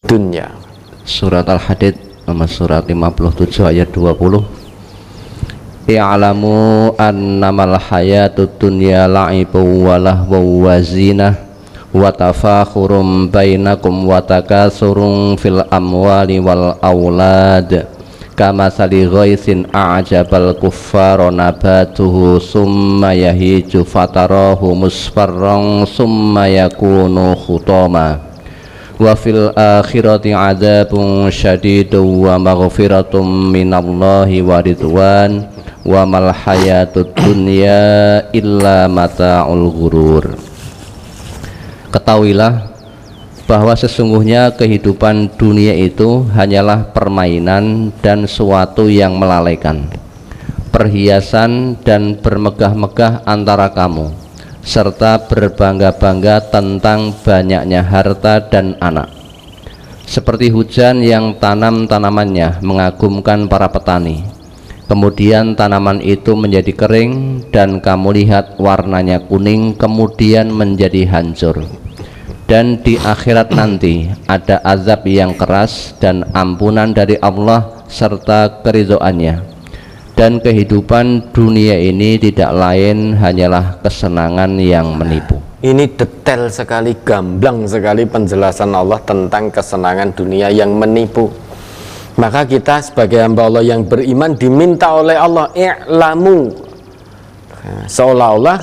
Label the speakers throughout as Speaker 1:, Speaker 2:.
Speaker 1: dunya.
Speaker 2: Surat Al-Hadid nomor surat 57 ayat 20. I'lamu annamal hayatud dunya la'ibun wa lahwun wa zinah wa tafakhurum bainakum wa takasurun fil amwali wal aulad kamathali ghaisin a'jabal kuffara nabatuhu summa yahiju fatarahu musfarran summa yakunu khutama wa fil akhirati adzabun syadidun wa maghfiratun minallahi wa ridwan wa mal hayatud dunya illa mata'ul ghurur. Ketahuilah bahwa sesungguhnya kehidupan dunia itu hanyalah permainan dan suatu yang melalaikan, perhiasan dan bermegah-megah antara kamu, serta berbangga-bangga tentang banyaknya harta dan anak, seperti hujan yang tanam-tanamannya mengagumkan para petani, kemudian tanaman itu menjadi kering dan kamu lihat warnanya kuning kemudian menjadi hancur. Dan di akhirat nanti ada azab yang keras dan ampunan dari Allah serta keridhoannya. Dan kehidupan dunia ini tidak lain hanyalah kesenangan yang menipu.
Speaker 1: Ini detail sekali, gamblang sekali penjelasan Allah tentang kesenangan dunia yang menipu. Maka kita sebagai hamba Allah yang beriman diminta oleh Allah, i'lamu, seolah-olah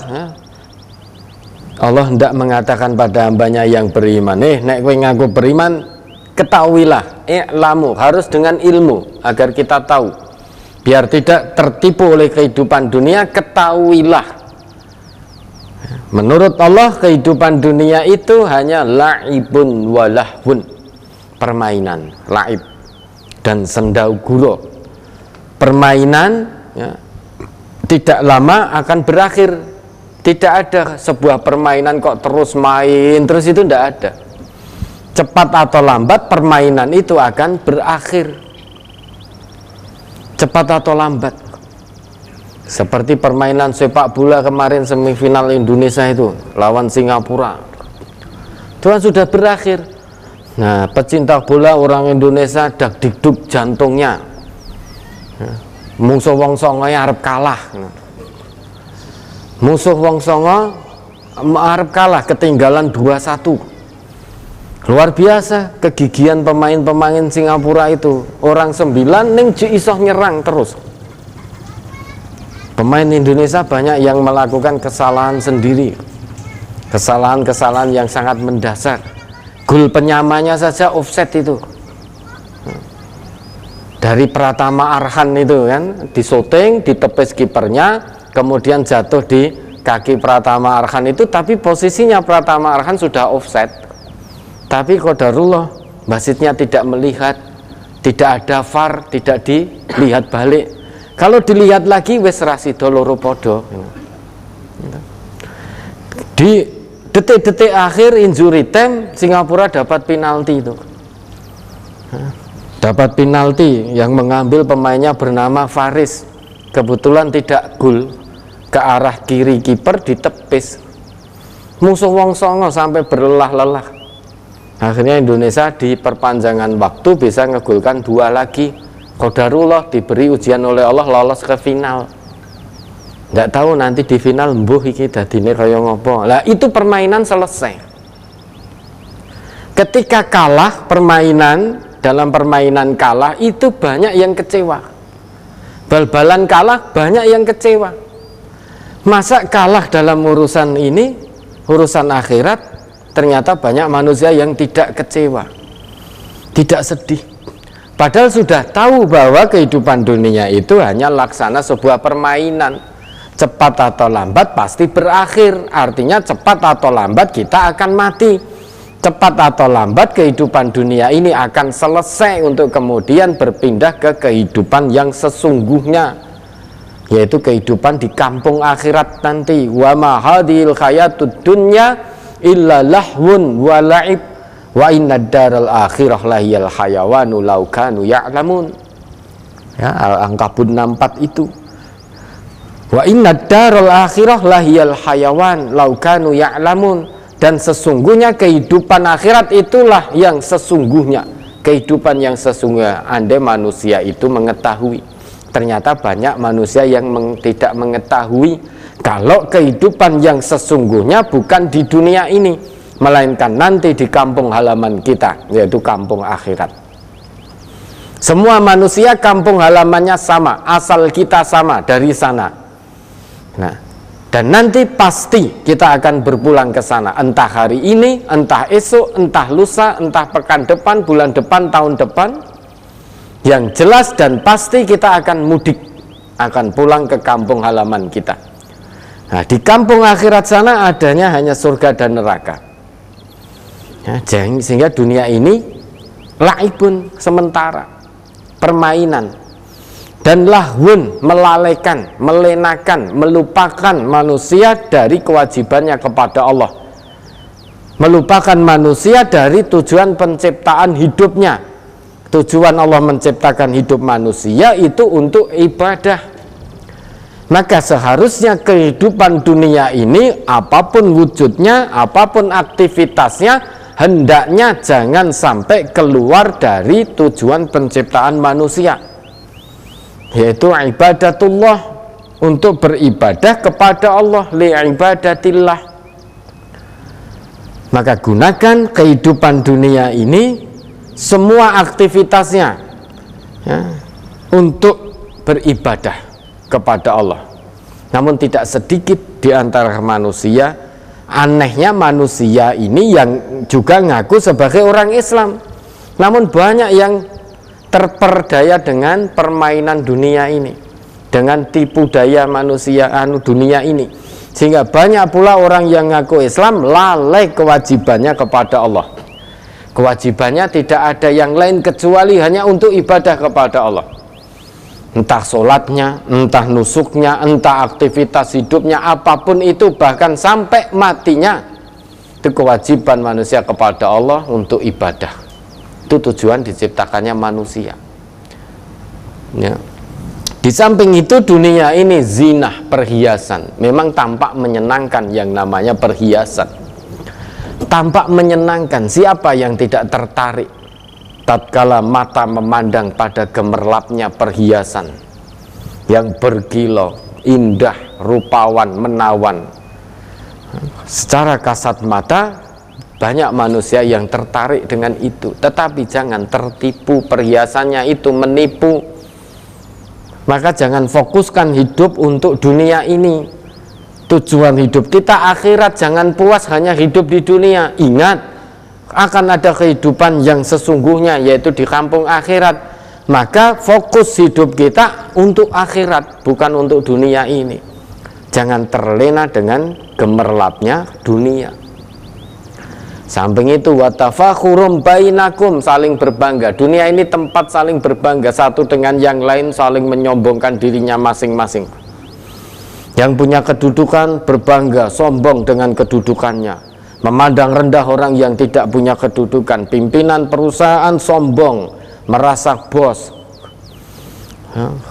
Speaker 1: Allah hendak mengatakan pada hambanya yang beriman, nek kowe ngaku beriman, ketahuilah, i'lamu, harus dengan ilmu agar kita tahu, biar tidak tertipu oleh kehidupan dunia. Ketahuilah, menurut Allah kehidupan dunia itu hanya la'ibun walahun, permainan, la'ib dan sendau guro, permainan ya, tidak lama akan berakhir. Tidak ada sebuah permainan kok terus main terus, itu tidak ada. Cepat atau lambat permainan itu akan berakhir, cepat atau lambat. Seperti permainan sepak bola kemarin semifinal Indonesia itu lawan Singapura, itu kan sudah berakhir. Nah, pecinta bola orang Indonesia dak dikduk jantungnya, musuh wong songo arep kalah. Musuh wong songo arep kalah, ketinggalan 2-1. Luar biasa kegigihan pemain-pemain Singapura itu. Orang 9 ning iso nyerang terus. Pemain Indonesia banyak yang melakukan kesalahan sendiri, kesalahan-kesalahan yang sangat mendasar. Gol penyamanya saja offset itu, dari Pratama Arhan itu kan, disoting, ditepis kipernya, kemudian jatuh di kaki Pratama Arhan itu, tapi posisinya Pratama Arhan sudah offset. Tapi qadarullah wasitnya tidak melihat, tidak ada VAR, tidak dilihat balik. Kalau dilihat lagi wis rasido loro podo. Di detik-detik akhir injury time Singapura dapat penalti itu. Dapat penalti yang mengambil pemainnya bernama Faris. Kebetulan tidak gol, ke arah kiri kiper ditepis. Musuh wong songo sampai berlelah-lelah. Akhirnya Indonesia di perpanjangan waktu bisa ngegolkan 2 lagi. Qadarullah diberi ujian oleh Allah, lolos ke final. Nggak tahu nanti di final mbuh iki dadine kaya ngopo. Lah itu permainan selesai. Ketika kalah permainan, dalam permainan kalah itu banyak yang kecewa. Bal-balan kalah banyak yang kecewa. Masa kalah dalam urusan ini, urusan akhirat, ternyata banyak manusia yang tidak kecewa, tidak sedih. Padahal sudah tahu bahwa kehidupan dunia itu hanya laksana sebuah permainan. Cepat atau lambat pasti berakhir. Artinya cepat atau lambat kita akan mati. Cepat atau lambat kehidupan dunia ini akan selesai untuk kemudian berpindah ke kehidupan yang sesungguhnya, yaitu kehidupan di kampung akhirat nanti. Wa ma hadhil hayatud dunya illa lahwun wa la'ib wa innad daral akhirah lahiyal hayawanu law kanu ya'lamun. Ya, Al-Ankabut 64 itu. Wa innad daral akhirah lahiyal hayawan law kanu ya'lamun. Dan sesungguhnya kehidupan akhirat itulah yang sesungguhnya, kehidupan yang sesungguhnya. Andai manusia itu mengetahui. Ternyata banyak manusia yang tidak mengetahui kalau kehidupan yang sesungguhnya bukan di dunia ini, melainkan nanti di kampung halaman kita, yaitu kampung akhirat. Semua manusia kampung halamannya sama, asal kita sama dari sana. Nah, dan nanti pasti kita akan berpulang ke sana, entah hari ini, entah esok, entah lusa, entah pekan depan, bulan depan, tahun depan. Yang jelas dan pasti kita akan mudik, akan pulang ke kampung halaman kita. Nah, di kampung akhirat sana adanya hanya surga dan neraka. Ya, sehingga dunia ini laibun, sementara, permainan, dan lahwun, melalaikan, melenakan, melupakan manusia dari kewajibannya kepada Allah, melupakan manusia dari tujuan penciptaan hidupnya. Tujuan Allah menciptakan hidup manusia itu untuk ibadah. Maka seharusnya kehidupan dunia ini, apapun wujudnya, apapun aktivitasnya, hendaknya jangan sampai keluar dari tujuan penciptaan manusia, yaitu ibadatullah, untuk beribadah kepada Allah, li'ibadatillah. Maka gunakan kehidupan dunia ini, semua aktivitasnya ya, untuk beribadah kepada Allah. Namun tidak sedikit di antara manusia, anehnya manusia ini yang juga ngaku sebagai orang Islam, namun banyak yang terperdaya dengan permainan dunia ini, dengan tipu daya manusia dunia ini, sehingga banyak pula orang yang ngaku Islam lalai kewajibannya kepada Allah. Kewajibannya tidak ada yang lain kecuali hanya untuk ibadah kepada Allah. Entah sholatnya, entah nusuknya, entah aktivitas hidupnya, apapun itu, bahkan sampai matinya, itu kewajiban manusia kepada Allah untuk ibadah. Itu tujuan diciptakannya manusia ya. Di samping itu, dunia ini zinah, perhiasan. Memang tampak menyenangkan yang namanya perhiasan, tampak menyenangkan. Siapa yang tidak tertarik tatkala mata memandang pada gemerlapnya perhiasan yang berkilau, indah, rupawan, menawan. Secara kasat mata banyak manusia yang tertarik dengan itu, tetapi jangan tertipu. Perhiasannya itu menipu. Maka jangan fokuskan hidup untuk dunia ini. Tujuan hidup kita akhirat. Jangan puas hanya hidup di dunia. Ingat, akan ada kehidupan yang sesungguhnya, yaitu di kampung akhirat. Maka fokus hidup kita untuk akhirat, bukan untuk dunia ini. Jangan terlena dengan gemerlapnya dunia. Samping itu, watafakhurum bainakum, saling berbangga. Dunia ini tempat saling berbangga, satu dengan yang lain, saling menyombongkan dirinya masing-masing. Yang punya kedudukan berbangga, sombong dengan kedudukannya, memandang rendah orang yang tidak punya kedudukan. Pimpinan perusahaan sombong, merasa bos.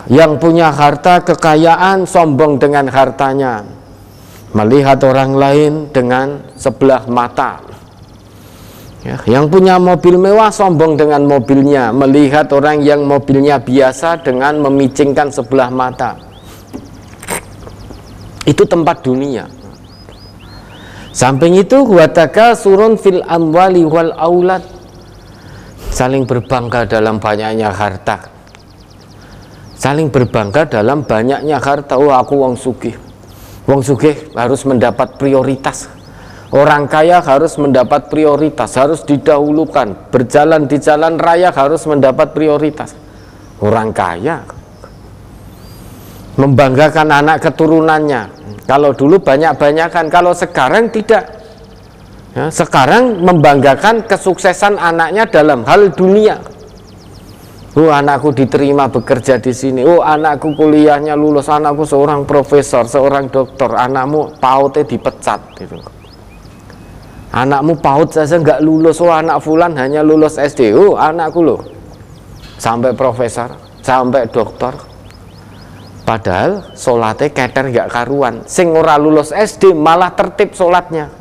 Speaker 1: Yang punya harta, kekayaan, sombong dengan hartanya, melihat orang lain dengan sebelah mata. Yang punya mobil mewah sombong dengan mobilnya, melihat orang yang mobilnya biasa dengan memicingkan sebelah mata. Itu tempat dunia. Samping itu, wataka surun fil amwali wal aulad, saling berbangga dalam banyaknya harta, saling berbangga dalam banyaknya harta. Oh, aku wong sugih. Wong sugih harus mendapat prioritas. Orang kaya harus mendapat prioritas, harus didahulukan. Berjalan di jalan raya harus mendapat prioritas. Orang kaya membanggakan anak keturunannya. Kalau dulu banyak-banyakan, kalau sekarang tidak. Ya, sekarang membanggakan kesuksesan anaknya dalam hal dunia. Oh, anakku diterima bekerja di sini. Oh, anakku kuliahnya lulus. Anakku seorang profesor, seorang doktor. Anakmu PAUD dipecat gitu. Anakmu PAUD saja nggak lulus. Oh, anak fulan hanya lulus SD. Oh, anakku loh sampai profesor, sampai doktor. Padahal sholatnya keter nggak karuan. Sing ora lulus SD malah tertib sholatnya.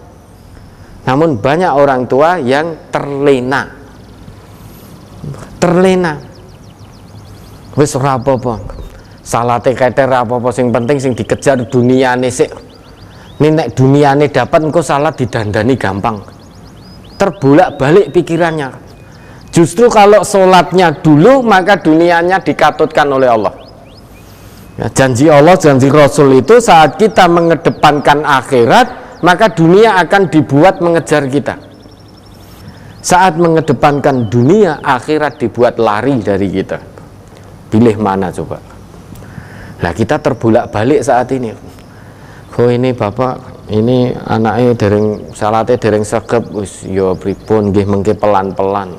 Speaker 1: Namun banyak orang tua yang terlena. Wis ora apa-apa. Salate keter apa-apa, sing penting sing dikejar duniane sik. Nek duniane dapat engko salat didandani gampang. Terbolak-balik pikirannya. Justru kalau sholatnya dulu, maka dunianya dikatutkan oleh Allah. Ya, janji Allah, janji Rasul itu saat kita mengedepankan akhirat, maka dunia akan dibuat mengejar kita. Saat mengedepankan dunia, akhirat dibuat lari dari kita. Pilih mana coba? Nah, kita terbolak-balik saat ini. Oh, ini bapak, ini anaknya dereng salate dereng segep, wis ya pripun nggih mengke pelan-pelan.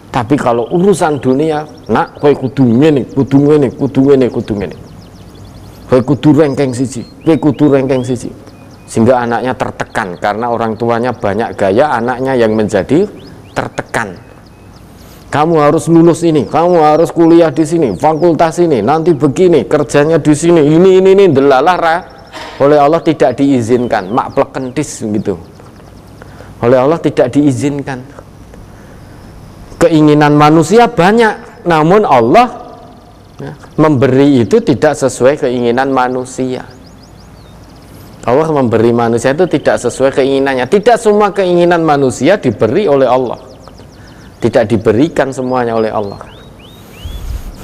Speaker 1: Tapi kalau urusan dunia, nak kowe kudu ngene, kudu ngene, kudu ngene, kudu ngene. Kowe kudu ranking siji, kowe kudu ranking siji. Sehingga anaknya tertekan karena orang tuanya banyak gaya, anaknya yang menjadi tertekan. Kamu harus lulus ini, kamu harus kuliah di sini, fakultas ini, nanti begini, kerjanya di sini, ini delalah oleh Allah tidak diizinkan, mak plekentis gitu. Oleh Allah tidak diizinkan. Keinginan manusia banyak, namun Allah memberi itu tidak sesuai keinginan manusia. Allah memberi manusia itu tidak sesuai keinginannya. Tidak semua keinginan manusia diberi oleh Allah. Tidak diberikan semuanya oleh Allah.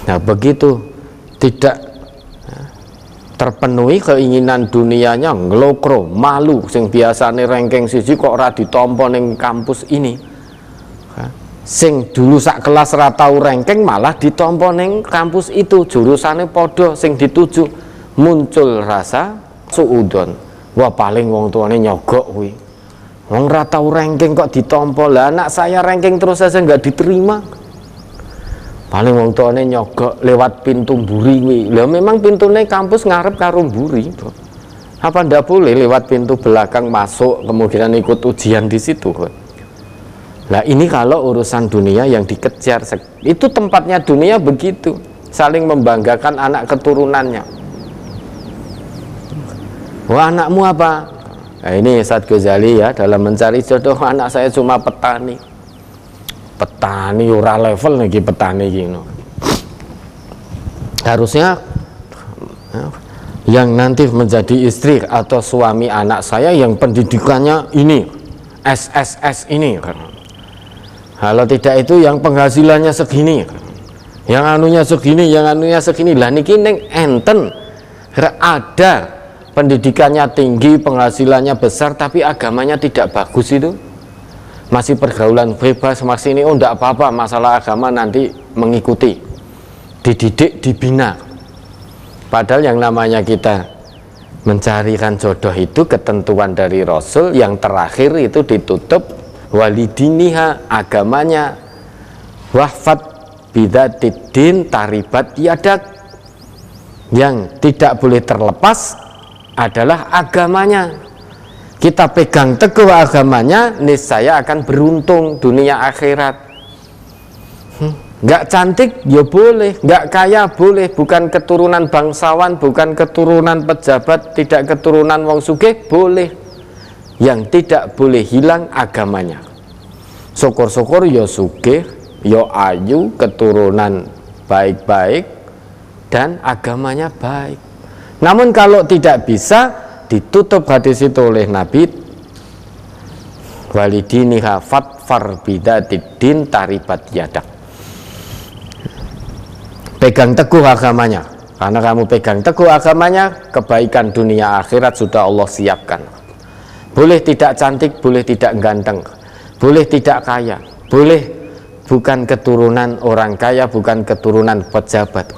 Speaker 1: Nah, begitu tidak terpenuhi keinginan dunianya, ngelokro, malu, sing biasane ranking siji kok ora ditampa ning kampus ini. Sing dulu sak kelas ora tau ranking malah ditampa ning kampus itu, jurusane padha sing dituju, muncul rasa suudon. Wah, paling wong tuane nyogok kuwi. Wong ora tau ranking kok ditampa. Lah anak saya ranking terus saja nggak diterima. Paling wong tuane nyogok lewat pintu mburi kuwi. Lah memang pintune kampus ngarep karo mburi. Apa ndak boleh lewat pintu belakang masuk kemudian ikut ujian di situ? Lah ini kalau urusan dunia yang dikejar, itu tempatnya dunia begitu, saling membanggakan anak keturunannya. Wah, anakmu apa? Nah, ini Ustadz Ghazali ya, dalam mencari jodoh, anak saya cuma petani. Petani ora level lagi petani gini. Harusnya yang nanti menjadi istri atau suami anak saya yang pendidikannya ini, SSS ini. Kalau tidak itu yang penghasilannya segini, yang anunya segini, yang anunya segini. Lah niki ning enten ada pendidikannya tinggi, penghasilannya besar, tapi agamanya tidak bagus itu, masih pergaulan bebas, masih ini, oh enggak apa-apa, masalah agama nanti mengikuti, dididik, dibina. Padahal yang namanya kita mencarikan jodoh itu ketentuan dari Rasul, yang terakhir itu ditutup walidiniha, agamanya, wahfat bidatidin taribat yadak, yang tidak boleh terlepas adalah agamanya. Kita pegang teguh agamanya, niscaya akan beruntung dunia akhirat. Nggak cantik ya boleh, nggak kaya boleh, bukan keturunan bangsawan, bukan keturunan pejabat, tidak keturunan wong sugih boleh. Yang tidak boleh hilang agamanya. Syukur-syukur ya sugih, ya ayu, keturunan baik-baik, dan agamanya baik. Namun kalau tidak bisa, ditutup hadis itu oleh Nabi, walidiniha fatfar bidatidin taribat yadak. Pegang teguh agamanya, karena kamu pegang teguh agamanya, kebaikan dunia akhirat sudah Allah siapkan. Boleh tidak cantik, boleh tidak ganteng, boleh tidak kaya, boleh bukan keturunan orang kaya, bukan keturunan pejabat,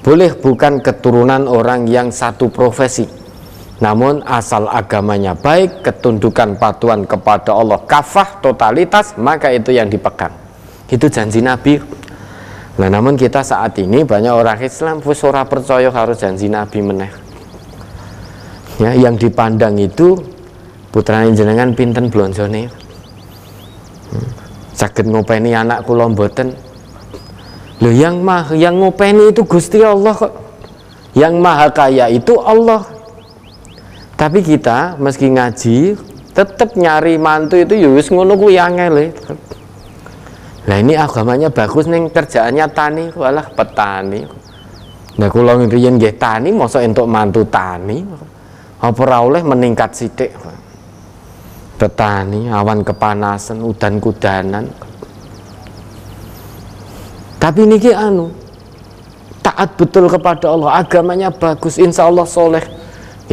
Speaker 1: boleh bukan keturunan orang yang satu profesi, namun asal agamanya baik, ketundukan patuhan kepada Allah kafah, totalitas, maka itu yang dipegang. Itu janji Nabi. Nah, namun kita saat ini banyak orang Islam wis ora percaya harus janji Nabi meneh. Ya, yang dipandang itu putrane jenengan pinten blonjone. Saged ngopeni anak kula mboten. Loh, yang ngopeni itu Gusti Allah kok. Yang maha kaya itu Allah. Tapi kita meski ngaji, Tetap nyari mantu itu ya wis ngono kuwi angel. Lah ini agamanya bagus ning kerjaannya tani, walah petani. Nah kula riyen nggih tani mosok entuk mantu tani. Apa ora oleh meningkat sithik. Petani awan kepanasan, udan-kudanan. Tapi niki taat betul kepada Allah, agamanya bagus, insya Allah soleh.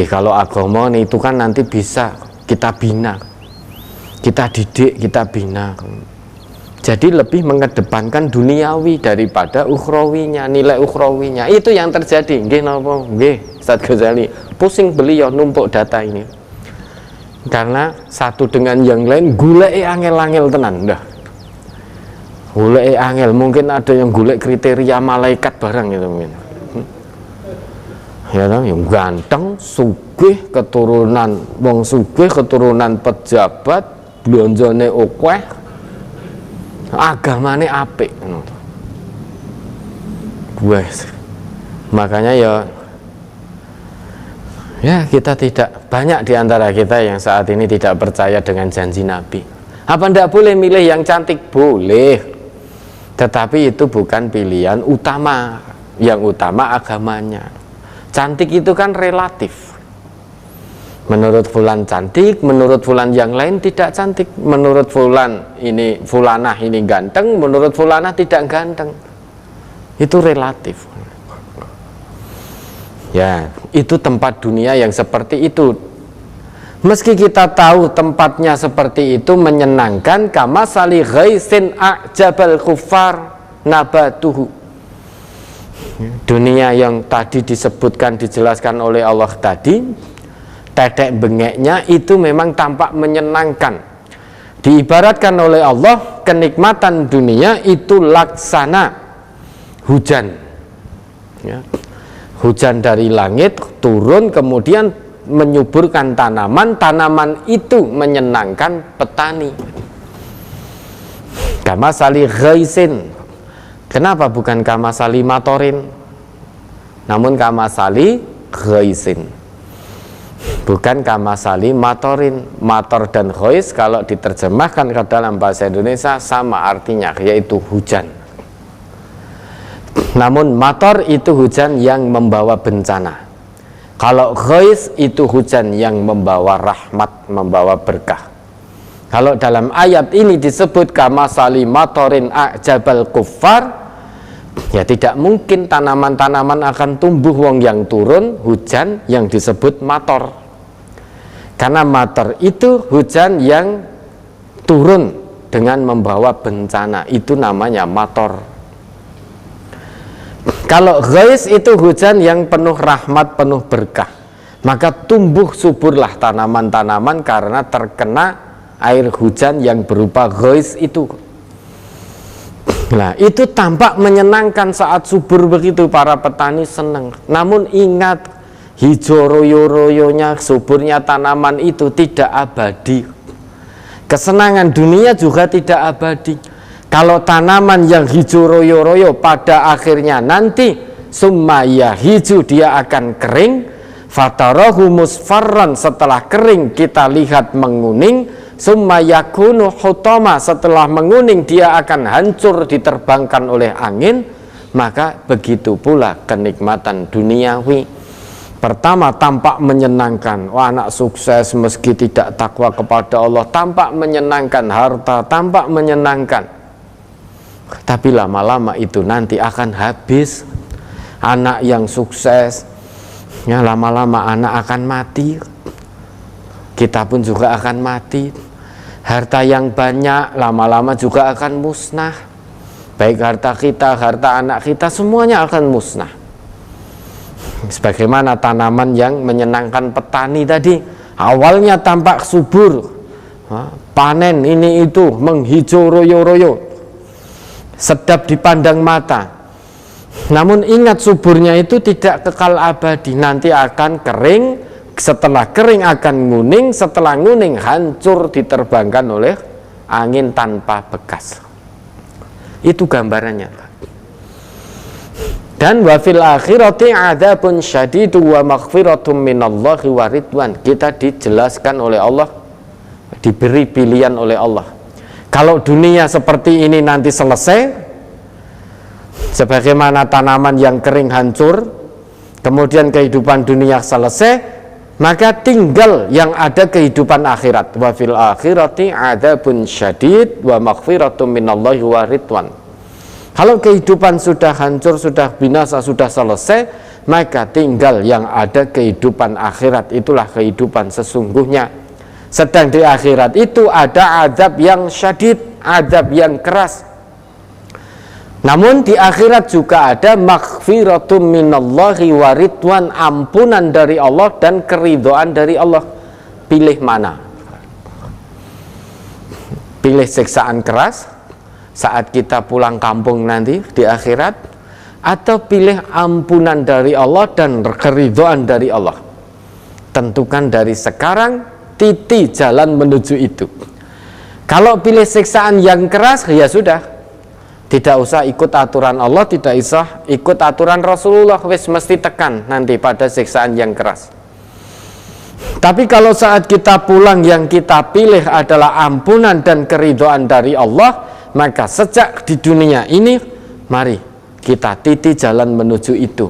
Speaker 1: Kalau agama itu kan nanti bisa kita bina, kita didik, kita bina. Jadi lebih mengedepankan duniawi daripada ukhrawinya, nilai ukhrawinya. Itu yang terjadi. Nggih napa? Nggih, Ustaz Ghazali. Pusing beliau numpuk data ini. Karena satu dengan yang lain goleki angel-angel tenan dah. Goleki angel, mungkin ada yang golek kriteria malaikat barang gitu mungkin. Ya kan, yang ganteng, sugih, keturunan wong sugih, keturunan pejabat, blonjone akeh, agamane apik ngono. Wes. Makanya ya kita tidak banyak di antara kita yang saat ini tidak percaya dengan janji Nabi. Apa ndak boleh milih yang cantik? Boleh. Tetapi itu bukan pilihan utama. Yang utama agamanya. Cantik itu kan relatif. Menurut fulan cantik, menurut fulan yang lain tidak cantik. Menurut fulan ini, fulanah ini ganteng, menurut fulanah tidak ganteng. Itu relatif. Ya, itu tempat dunia yang seperti itu. Meski kita tahu tempatnya seperti itu menyenangkan, kama sali ghaisin a'jabal kuffar nabatuhu. Dunia yang tadi disebutkan, dijelaskan oleh Allah tadi, tetek bengeknya itu memang tampak menyenangkan. Diibaratkan oleh Allah, kenikmatan dunia itu laksana hujan. Ya. Hujan dari langit turun kemudian menyuburkan tanaman, tanaman itu menyenangkan petani. Kama sali ghaisin. Kenapa bukan kama sali matorin? Namun kama sali ghaisin. Bukan kama sali matorin. Mator dan ghais kalau diterjemahkan ke dalam bahasa Indonesia sama artinya, yaitu hujan. Namun mator itu hujan yang membawa bencana. Kalau ghais itu hujan yang membawa rahmat, membawa berkah. Kalau dalam ayat ini disebut kama sali matorin a'jabal kuffar, ya tidak mungkin tanaman-tanaman akan tumbuh wong yang turun hujan yang disebut mator. Karena mator itu hujan yang turun dengan membawa bencana, itu namanya mator. Kalau ghais itu hujan yang penuh rahmat, penuh berkah, maka tumbuh suburlah tanaman-tanaman karena terkena air hujan yang berupa ghais itu. Nah, itu tampak menyenangkan saat subur begitu, para petani senang. Namun ingat, hijau royo-royonya, suburnya tanaman itu tidak abadi. Kesenangan dunia juga tidak abadi. Kalau tanaman yang hijau royo-royo pada akhirnya nanti summaya hijau, dia akan kering. Fatarahu musfarran, setelah kering kita lihat menguning. Summayakunu hutama, setelah menguning dia akan hancur diterbangkan oleh angin. Maka begitu pula kenikmatan duniawi. Pertama tampak menyenangkan, anak sukses meski tidak takwa kepada Allah, tampak menyenangkan, harta tampak menyenangkan. Tapi lama-lama itu nanti akan habis. Anak yang sukses, ya lama-lama anak akan mati. Kita pun juga akan mati. Harta yang banyak lama-lama juga akan musnah. Baik harta kita, harta anak kita, semuanya akan musnah. Sebagaimana tanaman yang menyenangkan petani tadi, awalnya tampak subur, panen ini itu, menghijau royo-royo, sedap dipandang mata. Namun ingat, suburnya itu tidak kekal abadi, nanti akan kering. Setelah kering akan nguning, setelah nguning hancur diterbangkan oleh angin tanpa bekas. Itu gambarannya. Dan wa fil akhirati adzabun syadidu wa maghfiratum minallahi wa ridwan. Kita dijelaskan oleh Allah diberi pilihan oleh Allah. Kalau dunia seperti ini nanti selesai, sebagaimana tanaman yang kering hancur, kemudian kehidupan dunia selesai, maka tinggal yang ada kehidupan akhirat. Wa fil akhirati adzabun syadid wa maghfiratum minallahi wa ridwan. Kalau kehidupan sudah hancur, sudah binasa, sudah selesai, maka tinggal yang ada kehidupan akhirat. Itulah kehidupan sesungguhnya. Sedang di akhirat itu ada azab yang syadid, azab yang keras. Namun di akhirat juga ada maghfiratum minallahi wa ridwan, ampunan dari Allah dan keridhaan dari Allah. Pilih mana? Pilih siksaan keras saat kita pulang kampung nanti di akhirat, atau pilih ampunan dari Allah dan keridhaan dari Allah? Tentukan dari sekarang, titi jalan menuju itu. Kalau pilih siksaan yang keras, ya sudah, tidak usah ikut aturan Allah, tidak usah ikut aturan Rasulullah, wis mesti tekan nanti pada siksaan yang keras. Tapi kalau saat kita pulang yang kita pilih adalah ampunan dan keridhaan dari Allah, maka sejak di dunia ini, mari kita titi jalan menuju itu.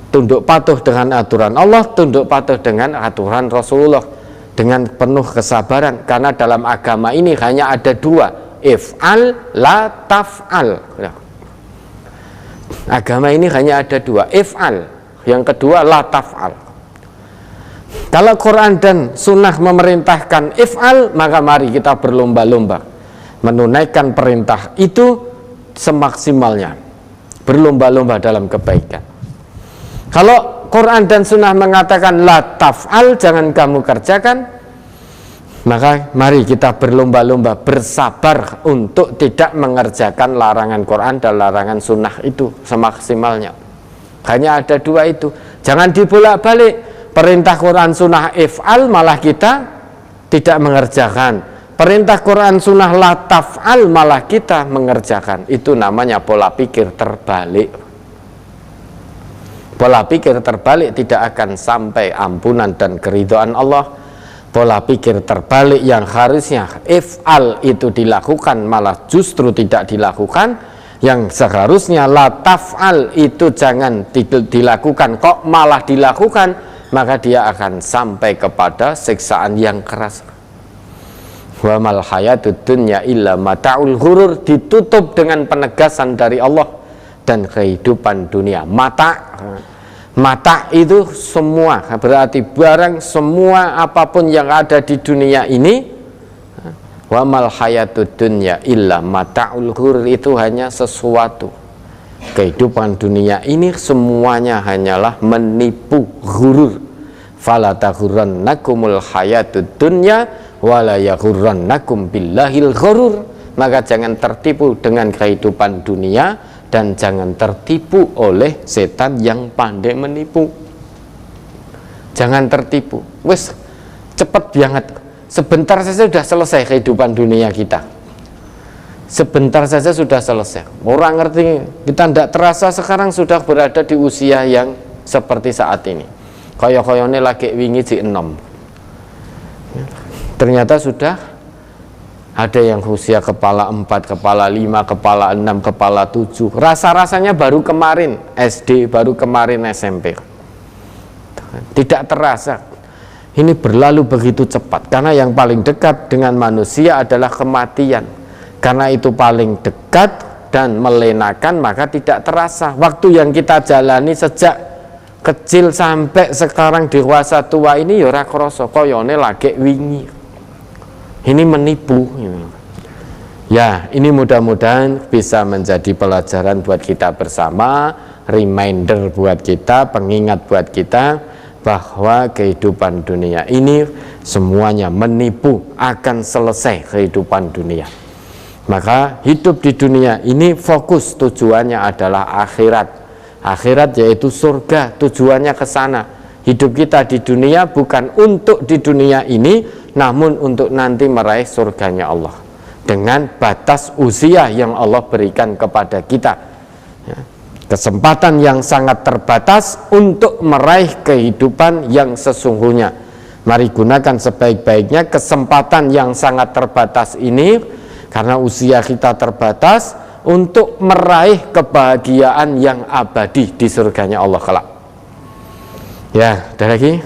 Speaker 1: Tunduk patuh dengan aturan Allah, tunduk patuh dengan aturan Rasulullah, dengan penuh kesabaran. Karena dalam agama ini hanya ada dua, if'al, la taf'al. Agama ini hanya ada dua, if'al, yang kedua la taf'al. Kalau Quran dan Sunnah memerintahkan if'al, maka mari kita berlomba-lomba menunaikan perintah itu semaksimalnya, berlomba-lomba dalam kebaikan. Kalau Quran dan Sunnah mengatakan la taf'al, jangan kamu kerjakan, maka mari kita berlomba-lomba bersabar untuk tidak mengerjakan larangan Quran dan larangan Sunnah itu semaksimalnya. Hanya ada dua itu, jangan dibolak-balik. Perintah Quran Sunnah if'al malah kita tidak mengerjakan, perintah Quran Sunnah la taf'al malah kita mengerjakan. Itu namanya pola pikir terbalik. Pola pikir terbalik tidak akan sampai ampunan dan keridhaan Allah. Pola pikir terbalik yang harusnya if'al itu dilakukan malah justru tidak dilakukan, yang seharusnya la taf'al itu jangan dilakukan kok malah dilakukan, maka dia akan sampai kepada siksaan yang keras. Wa mal hayatud dunya illa mata'ul ghurur, ditutup dengan penegasan dari Allah. Dan kehidupan dunia, mata itu semua, berarti barang, semua apapun yang ada di dunia ini. Wa mal hayatud dunya illa mata'ul ghurur, itu hanya sesuatu. Kehidupan dunia ini semuanya hanyalah menipu, ghurur. Fala taghurrannakumul hayatud dunya wala yaghurrannakum billahil ghurur. Maka jangan tertipu dengan kehidupan dunia dan jangan tertipu oleh setan yang pandai menipu. Jangan tertipu. Wes cepet banget, sebentar saja sudah selesai kehidupan dunia kita. Sebentar saja sudah selesai. Orang ngerti, kita tidak terasa sekarang sudah berada di usia yang seperti saat ini. Koyo-koyone lagi wingi di 6. Ternyata sudah ada yang usia kepala 4, kepala 5, kepala 6, kepala 7. Rasa-rasanya baru kemarin SD, baru kemarin SMP. Tidak terasa. Ini berlalu begitu cepat. Karena yang paling dekat dengan manusia adalah kematian. Karena itu paling dekat dan melenakan, maka tidak terasa. Waktu yang kita jalani sejak kecil sampai sekarang dewasa tua ini ya ora krasa, koyone lagi wingi. Ini menipu. Ya, ini mudah-mudahan bisa menjadi pelajaran buat kita bersama, reminder buat kita, pengingat buat kita bahwa kehidupan dunia ini semuanya menipu, akan selesai kehidupan dunia. Maka hidup di dunia ini fokus tujuannya adalah akhirat. Akhirat yaitu surga, tujuannya ke sana. Hidup kita di dunia bukan untuk di dunia ini, namun untuk nanti meraih surganya Allah dengan batas usia yang Allah berikan kepada kita. Kesempatan yang sangat terbatas untuk meraih kehidupan yang sesungguhnya. Mari gunakan sebaik-baiknya kesempatan yang sangat terbatas ini, karena usia kita terbatas, untuk meraih kebahagiaan yang abadi di surganya Allah kelak. Ya, ada lagi?